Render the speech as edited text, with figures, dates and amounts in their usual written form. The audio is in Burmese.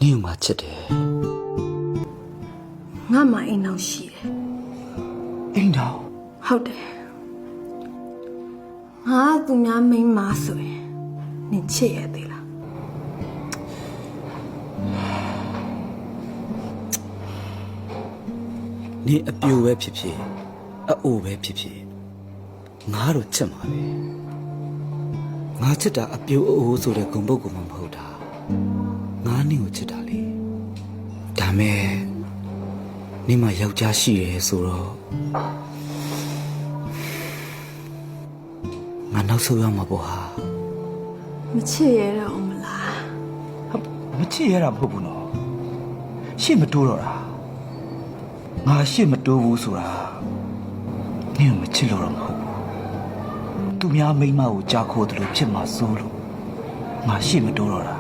你有嘛吃的？我买一脑西的。领导，好的。我不များ没马水，你吃也对了。你အပြိုပဲဖြစ်ဖြစ်အအိုပဲဖြစ်ဖြစ်ငါတို့ချက်မှာပဲငါချက်တာအပြိုအအိုဆိုတဲ့ဂုံပုတ်ကမှမဟုတ်တာငါနင့်ကိုချက်တာလေဒါမဲ့နင့်မှာယောက်ျားရှိတယ်ဆိုတော့ငါနောက်ဆုံးရောက်မှာပေါ့ဟာ မချစ်ရတော့မလား မချစ်ရတာမဟုတ်ဘူးနော်ရှေ့မတိုးတော့တာငါရှေ့မတိုးဘူးဆိုတာနင့်မချစ်လို့တော့မဟုတ်ဘူးသူများမိန်းမကိုကြားခိုးတယ်လို့ဖြစ်မှာစိုးလို့ငါရှေ့မတိုးတော့တာ